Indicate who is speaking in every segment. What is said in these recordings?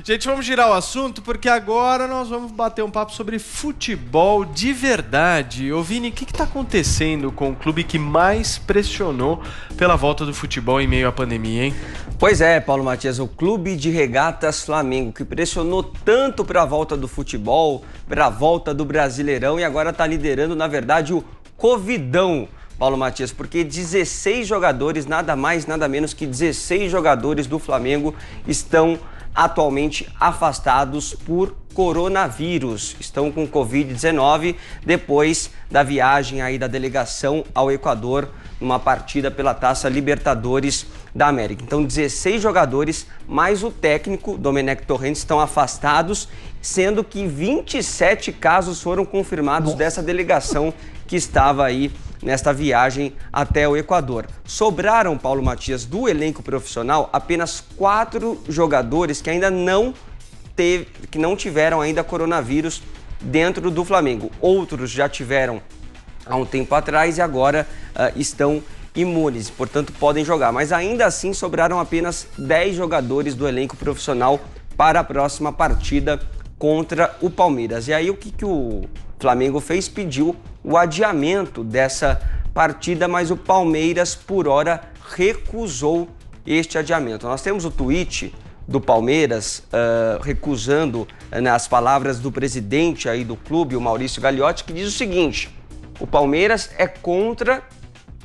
Speaker 1: Gente, vamos girar o assunto porque agora nós vamos bater um papo sobre futebol de verdade. Ô Vini, o que está acontecendo com o clube que mais pressionou pela volta do futebol em meio à pandemia, hein?
Speaker 2: Pois é, Paulo Matias, o Clube de Regatas Flamengo, que pressionou tanto para a volta do futebol, para a volta do Brasileirão e agora está liderando, na verdade, o Covidão, Paulo Matias, porque 16 jogadores, nada mais, nada menos que 16 jogadores do Flamengo estão atualmente afastados por coronavírus. Estão com Covid-19 depois da viagem aí da delegação ao Equador numa partida pela Taça Libertadores da América. Então 16 jogadores mais o técnico Domenech Torrent estão afastados, sendo que 27 casos foram confirmados dessa delegação que estava aí nesta viagem até o Equador. Sobraram, Paulo Matias, do elenco profissional apenas 4 jogadores que ainda não tiveram ainda coronavírus dentro do Flamengo. Outros já tiveram há um tempo atrás e agora estão imunes, portanto podem jogar. Mas ainda assim sobraram apenas 10 jogadores do elenco profissional para a próxima partida contra o Palmeiras. E aí o que o Flamengo fez? Pediu o adiamento dessa partida, mas o Palmeiras, por hora, recusou este adiamento. Nós temos o tweet do Palmeiras recusando as palavras do presidente aí do clube, o Maurício Gagliotti, que diz o seguinte: o Palmeiras é contra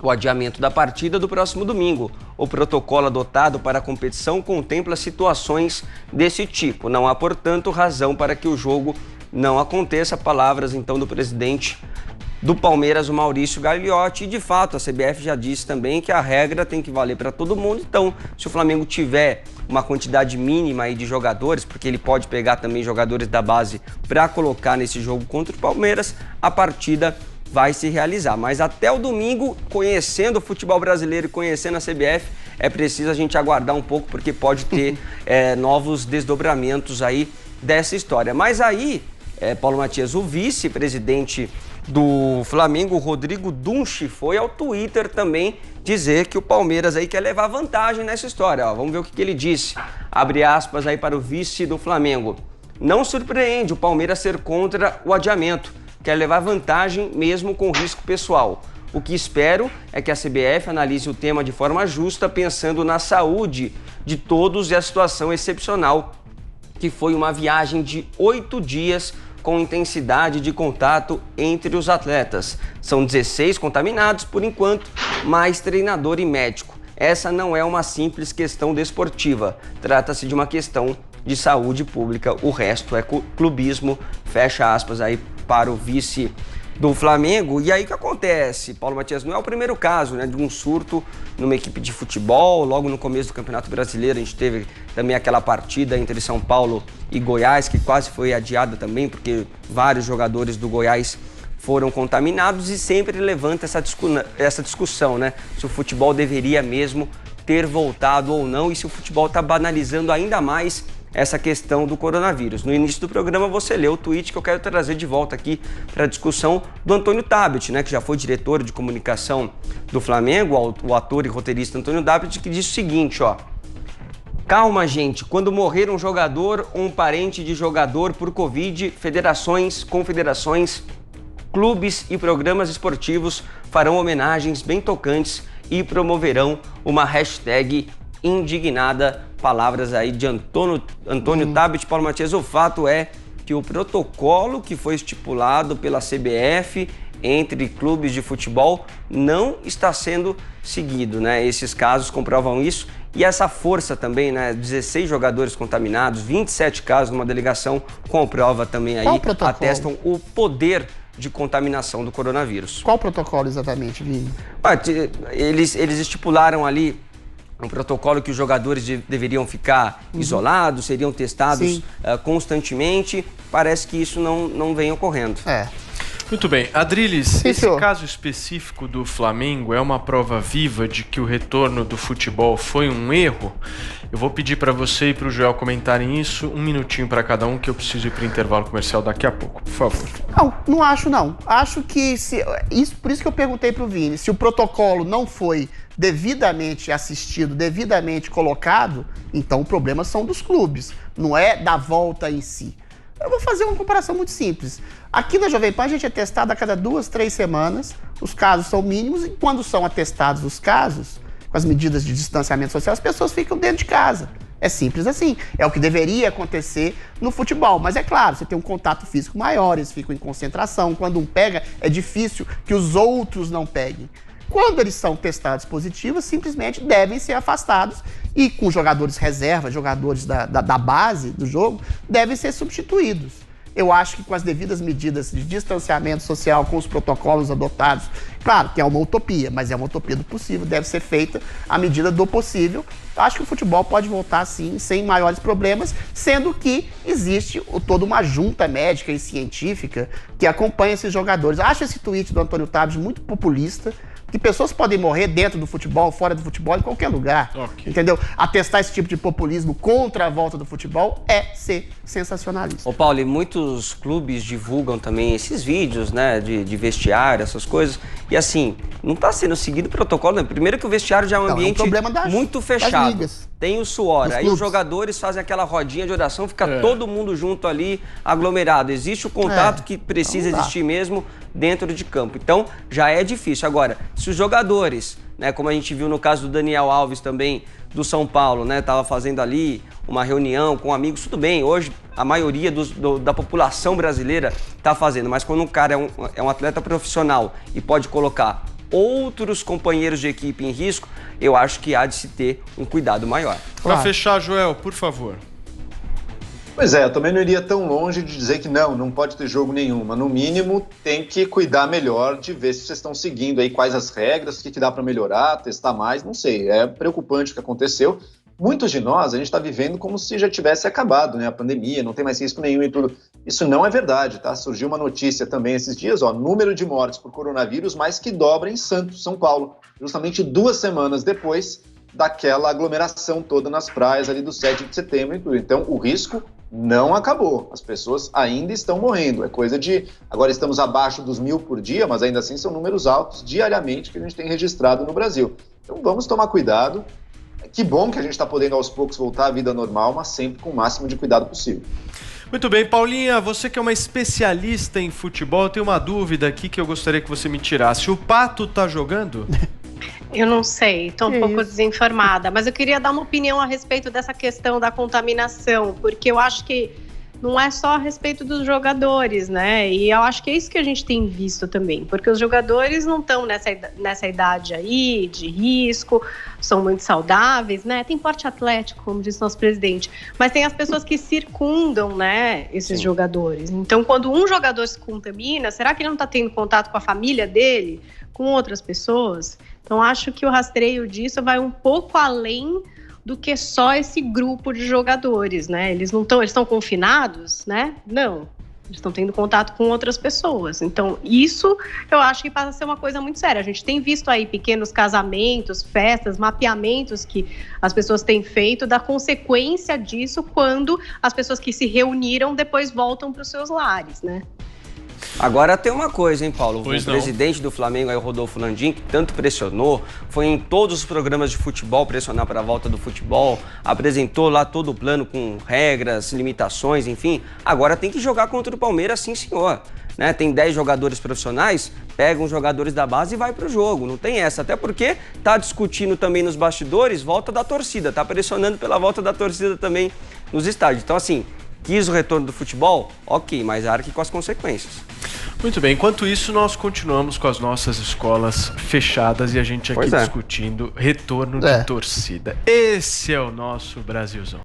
Speaker 2: o adiamento da partida do próximo domingo. O protocolo adotado para a competição contempla situações desse tipo. Não há, portanto, razão para que o jogo não aconteça. Palavras, então, do presidente do Palmeiras, o Maurício Gagliotti. E, de fato, a CBF já disse também que a regra tem que valer para todo mundo. Então, se o Flamengo tiver uma quantidade mínima aí de jogadores, porque ele pode pegar também jogadores da base para colocar nesse jogo contra o Palmeiras, a partida vai se realizar. Mas até o domingo, conhecendo o futebol brasileiro e conhecendo a CBF, é preciso a gente aguardar um pouco, porque pode ter novos desdobramentos aí dessa história. Mas aí, Paulo Matias, o vice-presidente do Flamengo, Rodrigo Dunchi, foi ao Twitter também dizer que o Palmeiras aí quer levar vantagem nessa história. Vamos ver o que ele disse. Abre aspas aí para o vice do Flamengo. Não surpreende o Palmeiras ser contra o adiamento. Quer levar vantagem mesmo com risco pessoal. O que espero é que a CBF analise o tema de forma justa, pensando na saúde de todos e a situação excepcional, que foi uma viagem de 8 dias com intensidade de contato entre os atletas. São 16 contaminados por enquanto, mais treinador e médico. Essa não é uma simples questão desportiva, trata-se de uma questão de saúde pública, o resto é clubismo, fecha aspas aí para o vice do Flamengo. E aí o que acontece, Paulo Matias? Não é o primeiro caso, né, de um surto numa equipe de futebol. Logo no começo do Campeonato Brasileiro a gente teve também aquela partida entre São Paulo e Goiás, que quase foi adiada também, porque vários jogadores do Goiás foram contaminados, e sempre levanta essa discussão, né, se o futebol deveria mesmo ter voltado ou não, e se o futebol está banalizando ainda mais essa questão do coronavírus. No início do programa você leu o tweet que eu quero trazer de volta aqui para a discussão do Antônio Tabet, né, que já foi diretor de comunicação do Flamengo, o ator e roteirista Antônio Tabet, que diz o seguinte, ó: calma, gente, quando morrer um jogador ou um parente de jogador por Covid, federações, confederações, clubes e programas esportivos farão homenagens bem tocantes e promoverão uma hashtag indignada. Palavras aí de Antônio Tabet. Paulo Matias, o fato é que o protocolo que foi estipulado pela CBF entre clubes de futebol não está sendo seguido, né? Esses casos comprovam isso, e essa força também, né? 16 jogadores contaminados, 27 casos numa delegação, comprova também aí, atestam o poder de contaminação do coronavírus.
Speaker 3: Qual protocolo exatamente, Vini?
Speaker 2: Eles estipularam ali um protocolo que os jogadores deveriam ficar isolados, seriam testados constantemente. Parece que isso não vem ocorrendo.
Speaker 1: Muito bem. Adriles, esse caso específico do Flamengo é uma prova viva de que o retorno do futebol foi um erro? Eu vou pedir para você e para o Joel comentarem isso, um minutinho para cada um, que eu preciso ir para o intervalo comercial daqui a pouco, por favor.
Speaker 3: Não acho não. Acho que, por isso que eu perguntei para o Vini, se o protocolo não foi devidamente assistido, devidamente colocado, então o problema são dos clubes. não é da volta em si. Eu vou fazer uma comparação muito simples. Aqui na Jovem Pan a gente é testado a cada 2, 3 semanas, os casos são mínimos e quando são atestados os casos, com as medidas de distanciamento social, as pessoas ficam dentro de casa. É simples assim. É o que deveria acontecer no futebol. Mas é claro, você tem um contato físico maior, eles ficam em concentração. Quando um pega, é difícil que os outros não peguem. Quando eles são testados positivos, simplesmente devem ser afastados e com jogadores reserva, jogadores da base do jogo, devem ser substituídos. Eu acho que com as devidas medidas de distanciamento social, com os protocolos adotados, claro que é uma utopia, mas é uma utopia do possível, deve ser feita à medida do possível. Eu acho que o futebol pode voltar, sim, sem maiores problemas, sendo que existe toda uma junta médica e científica que acompanha esses jogadores. Acho esse tweet do Antônio Tabet muito populista, que pessoas podem morrer dentro do futebol, fora do futebol, em qualquer lugar. Okay. Entendeu? Atestar esse tipo de populismo contra a volta do futebol é ser sensacionalista.
Speaker 2: Ô Paulo, e muitos clubes divulgam também esses vídeos, né, de vestiário, essas coisas. E assim, não está sendo seguido o protocolo, né? Primeiro que o vestiário já é um ambiente muito fechado. Tem o suor, aí os jogadores fazem aquela rodinha de oração, fica todo mundo junto ali, aglomerado. Existe o contato que precisa existir mesmo dentro de campo. Então, já é difícil. Agora, se os jogadores, né, como a gente viu no caso do Daniel Alves também, do São Paulo, né, tava fazendo ali uma reunião com amigos, tudo bem, hoje a maioria da população brasileira tá fazendo, mas quando um cara é um atleta profissional e pode colocar outros companheiros de equipe em risco, eu acho que há de se ter um cuidado maior.
Speaker 1: Para fechar, Joel, por favor.
Speaker 4: Pois é, eu também não iria tão longe de dizer que não pode ter jogo nenhum, mas no mínimo tem que cuidar melhor de ver se vocês estão seguindo aí quais as regras, o que dá para melhorar, testar mais, não sei, é preocupante o que aconteceu. Muitos de nós, a gente está vivendo como se já tivesse acabado, né, a pandemia, não tem mais risco nenhum e tudo. Isso não é verdade, tá? Surgiu uma notícia também esses dias, número de mortes por coronavírus mais que dobra em Santos, São Paulo, justamente 2 semanas depois daquela aglomeração toda nas praias ali do 7 de setembro e tudo. Então, o risco não acabou, as pessoas ainda estão morrendo, é coisa de... Agora estamos abaixo dos 1.000 por dia, mas ainda assim são números altos diariamente que a gente tem registrado no Brasil. Então, vamos tomar cuidado. Que bom que a gente está podendo aos poucos voltar à vida normal, mas sempre com o máximo de cuidado possível.
Speaker 1: Muito bem, Paulinha, você que é uma especialista em futebol, eu tenho uma dúvida aqui que eu gostaria que você me tirasse. O Pato tá jogando?
Speaker 5: Eu não sei, estou um pouco desinformada, mas eu queria dar uma opinião a respeito dessa questão da contaminação, porque eu acho que não é só a respeito dos jogadores, né? E eu acho que é isso que a gente tem visto também, porque os jogadores não estão nessa idade aí de risco, são muito saudáveis, né? Tem porte atlético, como disse nosso presidente, mas tem as pessoas que circundam, né, esses jogadores. Então, quando um jogador se contamina, será que ele não está tendo contato com a família dele, com outras pessoas? Então, acho que o rastreio disso vai um pouco além do que só esse grupo de jogadores, né? Eles estão confinados, né? Não. Eles estão tendo contato com outras pessoas. Então, isso eu acho que passa a ser uma coisa muito séria. A gente tem visto aí pequenos casamentos, festas, mapeamentos que as pessoas têm feito da consequência disso quando as pessoas que se reuniram depois voltam para os seus lares, né?
Speaker 2: Agora tem uma coisa, hein, Paulo? O presidente do Flamengo, aí, o Rodolfo Landim, que tanto pressionou, foi em todos os programas de futebol pressionar para a volta do futebol, apresentou lá todo o plano com regras, limitações, enfim. Agora tem que jogar contra o Palmeiras, sim, senhor. Né? Tem 10 jogadores profissionais, pegam os jogadores da base e vai pro jogo. Não tem essa, até porque tá discutindo também nos bastidores volta da torcida, tá pressionando pela volta da torcida também nos estádios. Então, assim, quis o retorno do futebol? Ok, mas arque com as consequências.
Speaker 1: Muito bem, enquanto isso nós continuamos com as nossas escolas fechadas e a gente aqui discutindo retorno de torcida. Esse é o nosso Brasilzão.